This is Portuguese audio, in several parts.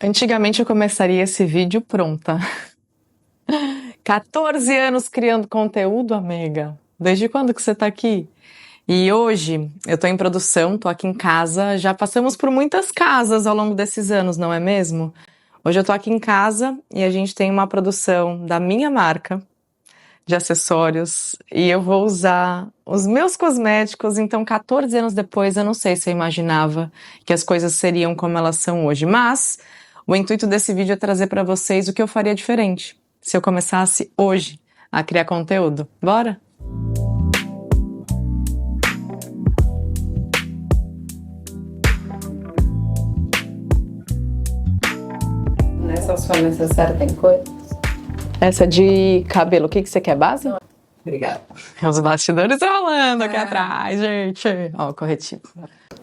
Antigamente eu começaria esse vídeo pronta. 14 anos criando conteúdo, amiga. Desde quando que você tá aqui? E hoje eu tô em produção, tô aqui em casa. Já passamos por muitas casas ao longo desses anos, não é mesmo? Hoje eu tô aqui em casa e a gente tem uma produção da minha marca de acessórios e eu vou usar os meus cosméticos. Então, 14 anos depois, eu não sei se eu imaginava que as coisas seriam como elas são hoje, mas o intuito desse vídeo é trazer para vocês o que eu faria diferente se eu começasse hoje a criar conteúdo. Bora? Nessa sua necessária tem coisa? Essa de cabelo, o que você quer, base? Obrigada. Os bastidores rolando aqui atrás, gente. Ó, o corretivo.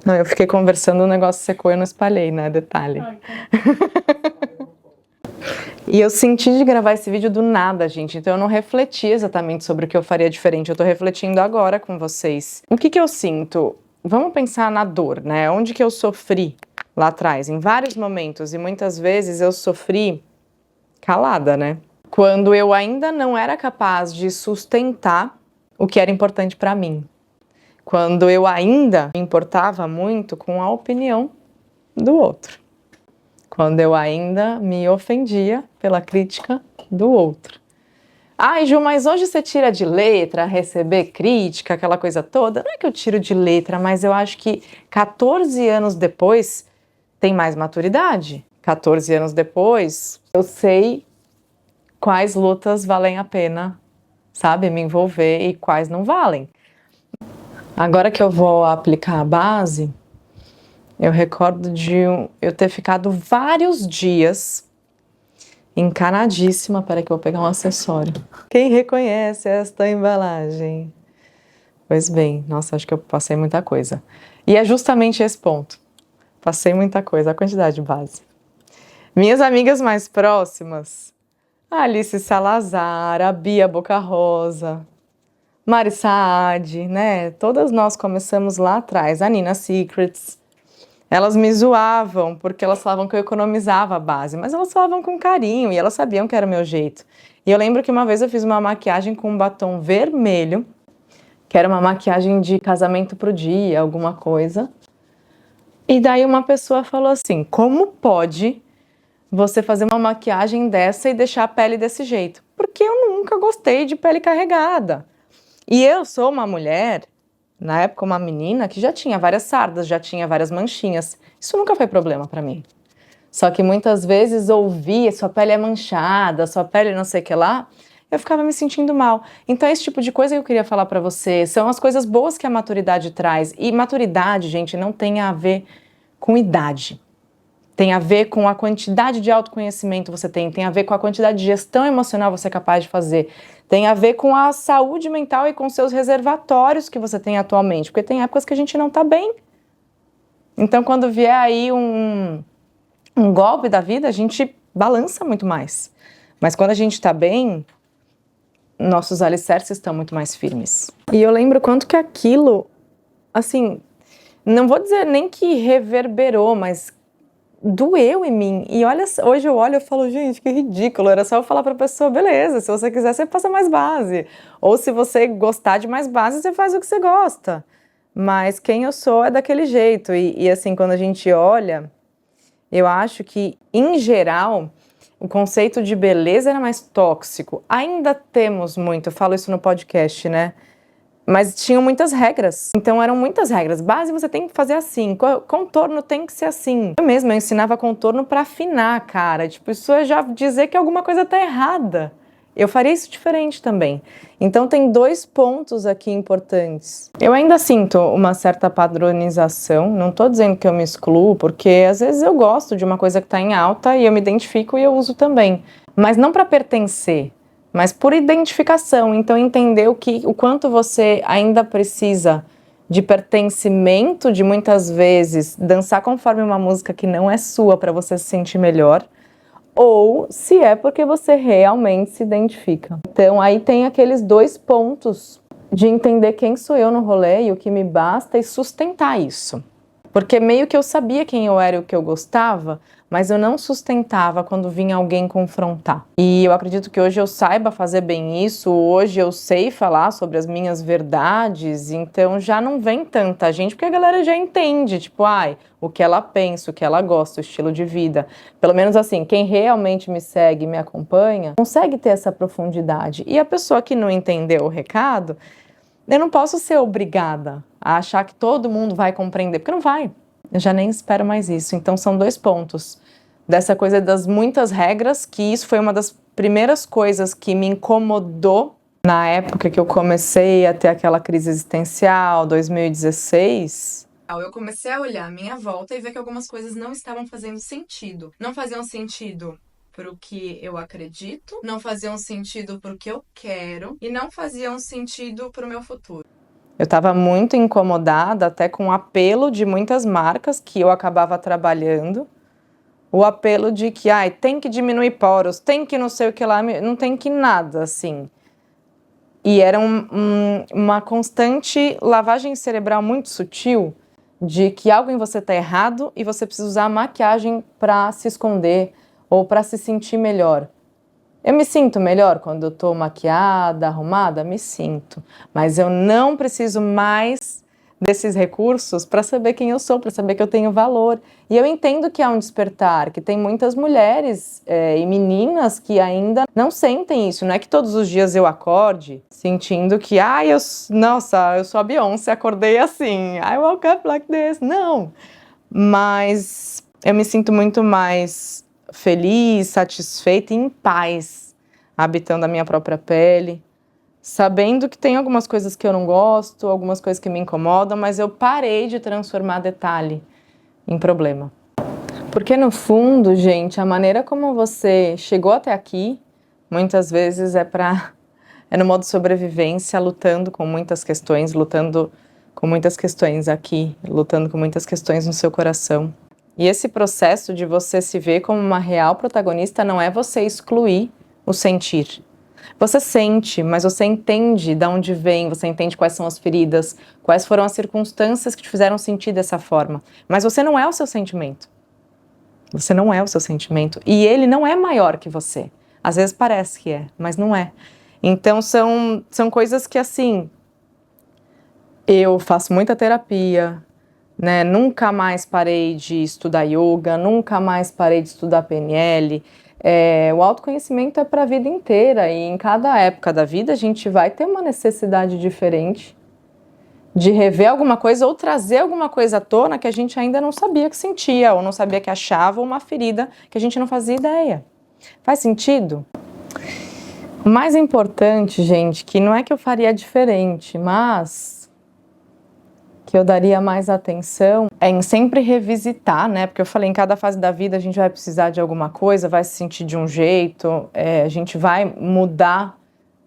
Não, eu fiquei conversando, o negócio secou e eu não espalhei, né? Detalhe. E eu senti de gravar esse vídeo do nada, gente. Então eu não refleti exatamente sobre o que eu faria diferente. Eu tô refletindo agora com vocês. O que eu sinto? Vamos pensar na dor, né? Onde que eu sofri lá atrás? Em vários momentos. E muitas vezes eu sofri calada, né? Quando eu ainda não era capaz de sustentar o que era importante para mim. Quando eu ainda me importava muito com a opinião do outro. Quando eu ainda me ofendia pela crítica do outro. Ai, Ju, mas hoje você tira de letra receber crítica, aquela coisa toda? Não é que eu tiro de letra, mas eu acho que 14 anos depois tem mais maturidade. 14 anos depois, eu sei quais lutas valem a pena, sabe, me envolver e quais não valem. Agora que eu vou aplicar a base, eu recordo de eu ter ficado vários dias encanadíssima. Peraí que eu vou pegar um acessório. Quem reconhece esta embalagem? Pois bem, nossa, acho que eu passei muita coisa. E é justamente esse ponto. Passei muita coisa, a quantidade de base. Minhas amigas mais próximas, a Alice Salazar, a Bia Boca Rosa, Mari Saad, né? Todas nós começamos lá atrás, a Nina Secrets. Elas me zoavam porque elas falavam que eu economizava a base, mas elas falavam com carinho e elas sabiam que era o meu jeito. E eu lembro que uma vez eu fiz uma maquiagem com um batom vermelho, que era uma maquiagem de casamento pro dia, alguma coisa. E daí uma pessoa falou assim: como pode você fazer uma maquiagem dessa e deixar a pele desse jeito? Porque eu nunca gostei de pele carregada. E eu sou uma mulher, na época uma menina, que já tinha várias sardas, já tinha várias manchinhas. Isso nunca foi problema pra mim. Só que muitas vezes ouvir, sua pele é manchada, sua pele não sei o que lá, eu ficava me sentindo mal. Então esse tipo de coisa que eu queria falar pra você, são as coisas boas que a maturidade traz. E maturidade, gente, não tem a ver com idade. Tem a ver com a quantidade de autoconhecimento que você tem a ver com a quantidade de gestão emocional que você é capaz de fazer, tem a ver com a saúde mental e com seus reservatórios que você tem atualmente, porque tem épocas que a gente não tá bem. Então, quando vier aí um golpe da vida, a gente balança muito mais. Mas quando a gente tá bem, nossos alicerces estão muito mais firmes. E eu lembro quanto que aquilo, assim, não vou dizer nem que reverberou, mas doeu em mim. E olha, hoje eu olho e falo, gente, que ridículo. Era só eu falar pra pessoa, beleza, se você quiser, você passa mais base. Ou se você gostar de mais base, você faz o que você gosta. Mas quem eu sou é daquele jeito. E assim, quando a gente olha, eu acho que, em geral, o conceito de beleza era mais tóxico. Ainda temos muito, eu falo isso no podcast, né? Mas tinham muitas regras, então eram muitas regras. Base você tem que fazer assim, contorno tem que ser assim. Eu mesma ensinava contorno para afinar a cara, tipo, isso é já dizer que alguma coisa tá errada. Eu faria isso diferente também. Então tem dois pontos aqui importantes. Eu ainda sinto uma certa padronização, não tô dizendo que eu me excluo, porque às vezes eu gosto de uma coisa que tá em alta e eu me identifico e eu uso também. Mas não para pertencer, mas por identificação. Então entender o quanto você ainda precisa de pertencimento, de muitas vezes dançar conforme uma música que não é sua para você se sentir melhor, ou se é porque você realmente se identifica. Então aí tem aqueles dois pontos de entender quem sou eu no rolê e o que me basta e sustentar isso. Porque meio que eu sabia quem eu era e o que eu gostava, mas eu não sustentava quando vinha alguém confrontar. E eu acredito que hoje eu saiba fazer bem isso, hoje eu sei falar sobre as minhas verdades, então já não vem tanta gente, porque a galera já entende, tipo, o que ela pensa, o que ela gosta, o estilo de vida. Pelo menos assim, quem realmente me segue, me acompanha, consegue ter essa profundidade. E a pessoa que não entendeu o recado, eu não posso ser obrigada a achar que todo mundo vai compreender, porque não vai. Eu já nem espero mais isso. Então são 2 pontos. Dessa coisa das muitas regras, que isso foi uma das primeiras coisas que me incomodou na época que eu comecei a ter aquela crise existencial, 2016. Eu comecei a olhar à minha volta e ver que algumas coisas não estavam fazendo sentido. Não faziam sentido pro que eu acredito, não faziam sentido pro que eu quero e não faziam sentido pro meu futuro. Eu estava muito incomodada até com o apelo de muitas marcas que eu acabava trabalhando. O apelo de que, tem que diminuir poros, tem que não sei o que lá, não tem que nada, assim. E era uma constante lavagem cerebral muito sutil de que algo em você está errado e você precisa usar a maquiagem para se esconder ou para se sentir melhor. Eu me sinto melhor quando eu tô maquiada, arrumada? Me sinto. Mas eu não preciso mais desses recursos para saber quem eu sou, para saber que eu tenho valor. E eu entendo que há um despertar, que tem muitas mulheres e meninas que ainda não sentem isso. Não é que todos os dias eu acorde sentindo que, nossa, eu sou a Beyoncé, acordei assim. I woke up like this. Não. Mas eu me sinto muito mais feliz, satisfeita e em paz, habitando a minha própria pele, sabendo que tem algumas coisas que eu não gosto, algumas coisas que me incomodam, mas eu parei de transformar detalhe em problema. Porque no fundo, gente, a maneira como você chegou até aqui, muitas vezes é no modo sobrevivência, lutando com muitas questões, lutando com muitas questões aqui, lutando com muitas questões no seu coração. E esse processo de você se ver como uma real protagonista não é você excluir o sentir. Você sente, mas você entende de onde vem, você entende quais são as feridas, quais foram as circunstâncias que te fizeram sentir dessa forma. Mas você não é o seu sentimento. Você não é o seu sentimento. E ele não é maior que você. Às vezes parece que é, mas não é. Então são coisas que, assim, eu faço muita terapia, né? Nunca mais parei de estudar yoga, nunca mais parei de estudar PNL. O autoconhecimento é para a vida inteira e em cada época da vida a gente vai ter uma necessidade diferente de rever alguma coisa ou trazer alguma coisa à tona que a gente ainda não sabia que sentia ou não sabia que achava, ou uma ferida que a gente não fazia ideia. Faz sentido? O mais importante, gente, que não é que eu faria diferente, mas que eu daria mais atenção é em sempre revisitar, né? Porque eu falei, em cada fase da vida a gente vai precisar de alguma coisa, vai se sentir de um jeito, a gente vai mudar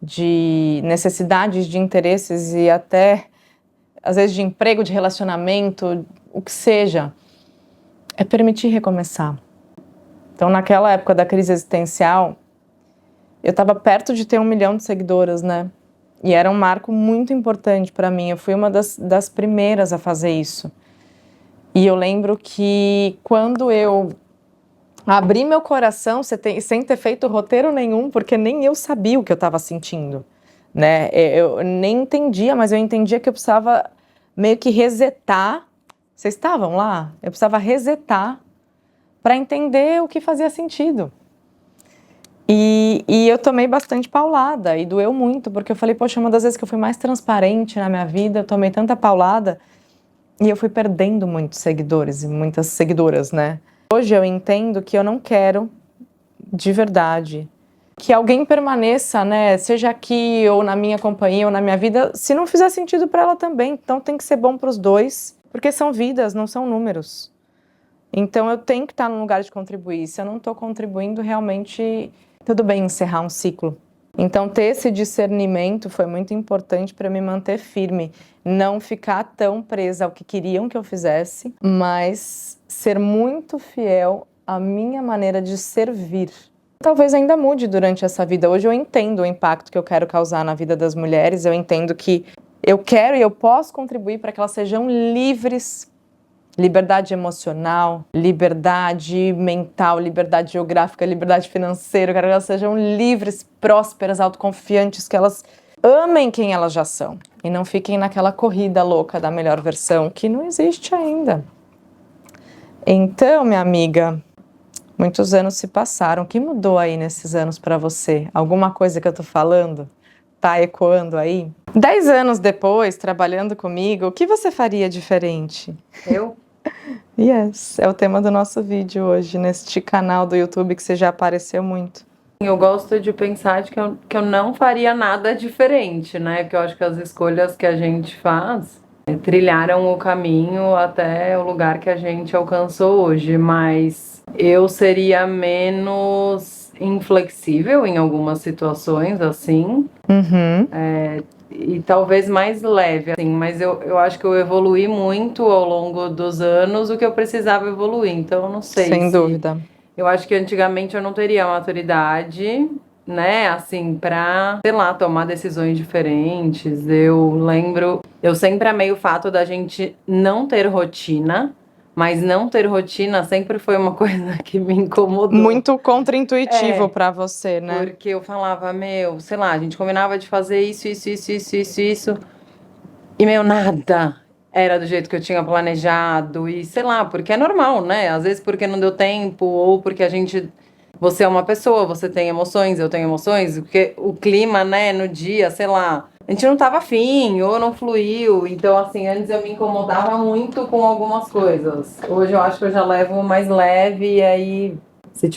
de necessidades, de interesses e até, às vezes, de emprego, de relacionamento, o que seja. É permitir recomeçar. Então, naquela época da crise existencial, eu estava perto de ter 1 milhão de seguidoras, né? E era um marco muito importante para mim. Eu fui uma das primeiras a fazer isso. E eu lembro que quando eu abri meu coração, sem ter feito roteiro nenhum, porque nem eu sabia o que eu estava sentindo, né? Eu nem entendia, mas eu entendia que eu precisava meio que resetar. Vocês estavam lá? Eu precisava resetar para entender o que fazia sentido. E eu tomei bastante paulada e doeu muito, porque eu falei, poxa, uma das vezes que eu fui mais transparente na minha vida, eu tomei tanta paulada e eu fui perdendo muitos seguidores e muitas seguidoras, né? Hoje eu entendo que eu não quero, de verdade, que alguém permaneça, né, seja aqui ou na minha companhia ou na minha vida, se não fizer sentido para ela também. Então tem que ser bom para os dois, porque são vidas, não são números. Então eu tenho que estar no lugar de contribuir. Se eu não estou contribuindo, realmente tudo bem encerrar um ciclo. Então ter esse discernimento foi muito importante para me manter firme, não ficar tão presa ao que queriam que eu fizesse, mas ser muito fiel à minha maneira de servir. Talvez ainda mude durante essa vida. Hoje eu entendo o impacto que eu quero causar na vida das mulheres, eu entendo que eu quero e eu posso contribuir para que elas sejam livres liberdade emocional, liberdade mental, liberdade geográfica, liberdade financeira. Eu quero que elas sejam livres, prósperas, autoconfiantes, que elas amem quem elas já são e não fiquem naquela corrida louca da melhor versão, que não existe ainda. Então, minha amiga, muitos anos se passaram. O que mudou aí nesses anos para você? Alguma coisa que eu tô falando tá ecoando aí? 10 anos depois, trabalhando comigo, o que você faria diferente? Eu? Yes, é o tema do nosso vídeo hoje, neste canal do YouTube que você já apareceu muito. Eu gosto de pensar que eu não faria nada diferente, né? Porque eu acho que as escolhas que a gente faz trilharam o caminho até o lugar que a gente alcançou hoje, mas eu seria menos inflexível em algumas situações, assim, Uhum. e talvez mais leve, assim, mas eu acho que eu evoluí muito ao longo dos anos o que eu precisava evoluir, então eu não sei Sem se... dúvida. Eu acho que antigamente eu não teria maturidade, né, assim, pra, sei lá, tomar decisões diferentes. Eu lembro, eu sempre amei o fato da gente não ter rotina, mas não ter rotina sempre foi uma coisa que me incomodou. Muito contraintuitivo É. para você, né? Porque eu falava, meu, sei lá, a gente combinava de fazer isso, e, meu, nada era do jeito que eu tinha planejado. E sei lá, porque é normal, né? Às vezes porque não deu tempo, ou porque a gente. Você é uma pessoa, você tem emoções, eu tenho emoções, porque o clima, né, no dia, sei lá, a gente não tava afim, ou não fluiu. Então, assim, antes eu me incomodava muito com algumas coisas. Hoje eu acho que eu já levo mais leve, e aí. Se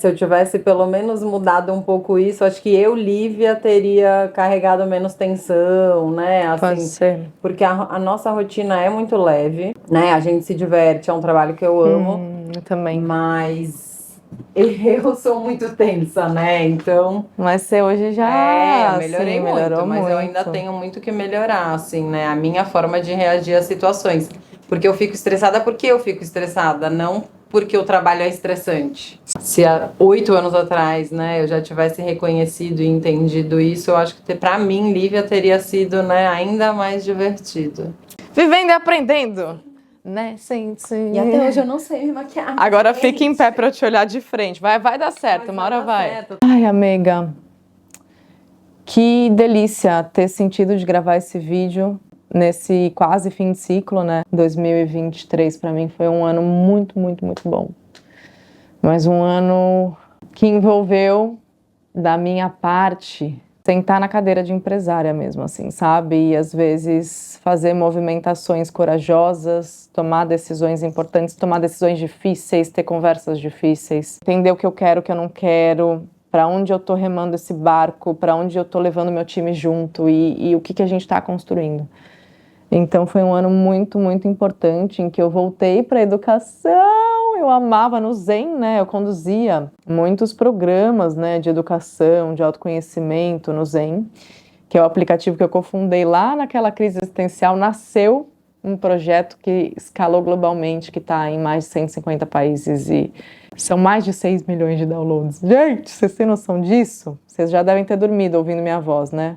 eu tivesse pelo menos mudado um pouco isso, acho que eu, Lívia, teria carregado menos tensão, né? Pode Assim, ser. porque a nossa rotina é muito leve, né? A gente se diverte, é um trabalho que eu amo, Eu também. mas eu sou muito tensa, né? Então, Mas você hoje já, eu melhorei sim, muito, melhorou mas eu ainda muito. tenho muito que melhorar, assim, né? A minha forma de reagir às situações. Porque eu fico estressada porque eu fico estressada, não porque o trabalho é estressante. Se há 8 anos atrás, né, eu já tivesse reconhecido e entendido isso, eu acho que pra mim, Lívia, teria sido, né, ainda mais divertido. Vivendo e aprendendo, né? Sim, sim. E até hoje eu não sei me maquiar. Agora fique em pé para eu te olhar de frente. Vai dar certo, uma hora vai. Ai, amiga, que delícia ter sentido de gravar esse vídeo nesse quase fim de ciclo, né? 2023 para mim foi um ano muito, muito, muito bom. Mas um ano que envolveu, da minha parte, sentar na cadeira de empresária mesmo, assim, sabe? E às vezes fazer movimentações corajosas, tomar decisões importantes, tomar decisões difíceis, ter conversas difíceis, entender o que eu não quero, para onde eu tô remando esse barco, para onde eu tô levando meu time junto e o que a gente está construindo. Então foi um ano muito, muito importante em que eu voltei para a educação. Eu amava no Zen, né? Eu conduzia muitos programas, né, de educação, de autoconhecimento no Zen, que é o aplicativo que eu cofundei lá naquela crise existencial. Nasceu um projeto que escalou globalmente, que está em mais de 150 países e são mais de 6 milhões de downloads. Gente, vocês têm noção disso? Vocês já devem ter dormido ouvindo minha voz, né?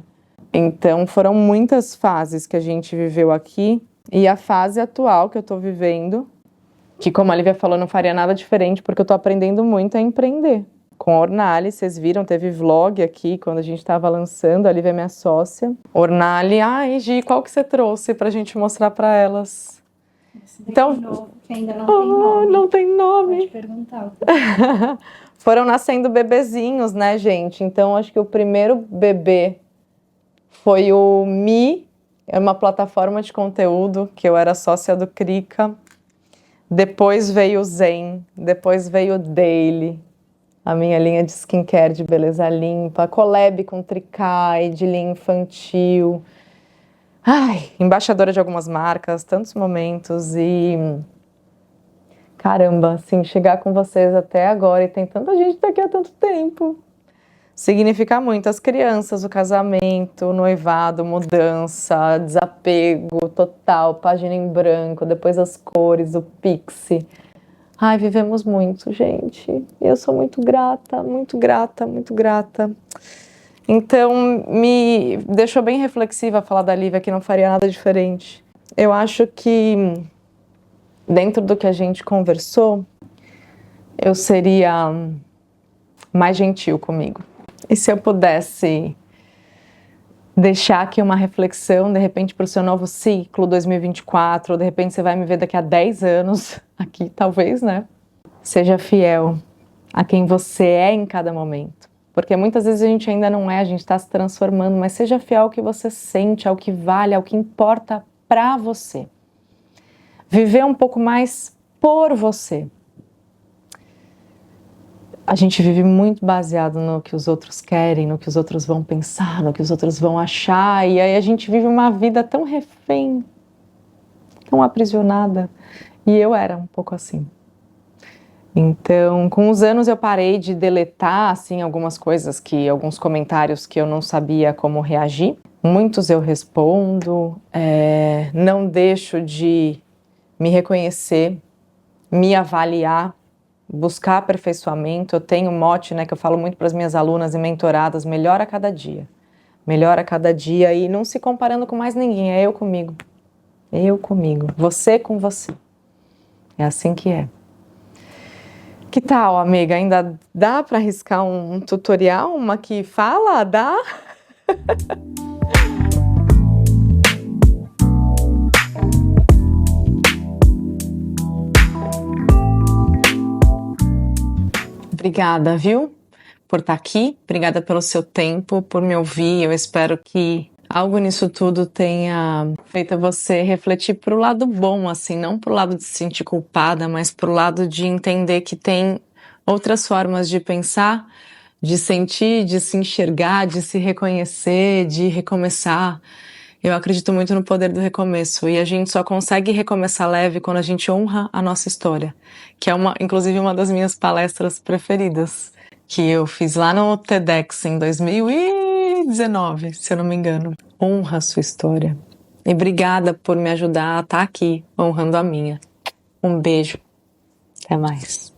Então, foram muitas fases que a gente viveu aqui e a fase atual que eu tô vivendo, que como a Lívia falou, não faria nada diferente, porque eu tô aprendendo muito a empreender. Com a Ornali, vocês viram, teve vlog aqui quando a gente tava lançando, a Lívia é minha sócia. Ornali, ai Gi, qual que você trouxe pra gente mostrar pra elas? Então, novo, que ainda não tem nome. Não tem nome. Pode perguntar. Foram nascendo bebezinhos, né, gente? Então, acho que o primeiro bebê foi o Mi, é uma plataforma de conteúdo que eu era sócia do Krika. Depois veio o Zen, depois veio o Daily, a minha linha de skincare de beleza limpa, collab com Tricai, de linha infantil. Ai, embaixadora de algumas marcas, tantos momentos e... Caramba, assim, chegar com vocês até agora e tem tanta gente daqui há tanto tempo. Significa muito as crianças, o casamento, o noivado, mudança, desapego total, página em branco, depois as cores, o Pixie. Ai, vivemos muito, gente. Eu sou muito grata, muito grata, muito grata. Então, me deixou bem reflexiva falar da Lívia, que não faria nada diferente. Eu acho que dentro do que a gente conversou, eu seria mais gentil comigo. E se eu pudesse deixar aqui uma reflexão, de repente, para o seu novo ciclo 2024, ou de repente você vai me ver daqui a 10 anos aqui, talvez, né? Seja fiel a quem você é em cada momento. Porque muitas vezes a gente ainda não é, a gente está se transformando, mas seja fiel ao que você sente, ao que vale, ao que importa para você. Viver um pouco mais por você. A gente vive muito baseado no que os outros querem, no que os outros vão pensar, no que os outros vão achar, e aí a gente vive uma vida tão refém, tão aprisionada, e eu era um pouco assim. Então, com os anos eu parei de deletar, assim, alguns comentários que eu não sabia como reagir. Muitos eu respondo, não deixo de me reconhecer, me avaliar, buscar aperfeiçoamento. Eu tenho um mote, né, que eu falo muito para as minhas alunas e mentoradas: melhora a cada dia. Melhora a cada dia, e não se comparando com mais ninguém, é eu comigo. Eu comigo, você com você. É assim que é. Que tal, amiga? Ainda dá para arriscar um tutorial? Uma que fala? Dá? Obrigada, viu? Por estar aqui. Obrigada pelo seu tempo, por me ouvir. Eu espero que algo nisso tudo tenha feito você refletir pro lado bom, assim, não pro lado de se sentir culpada, mas pro lado de entender que tem outras formas de pensar, de sentir, de se enxergar, de se reconhecer, de recomeçar. Eu acredito muito no poder do recomeço, e a gente só consegue recomeçar leve quando a gente honra a nossa história, que é inclusive uma das minhas palestras preferidas, que eu fiz lá no TEDx em 2019, se eu não me engano. Honra a sua história. E obrigada por me ajudar a estar aqui, honrando a minha. Um beijo. Até mais.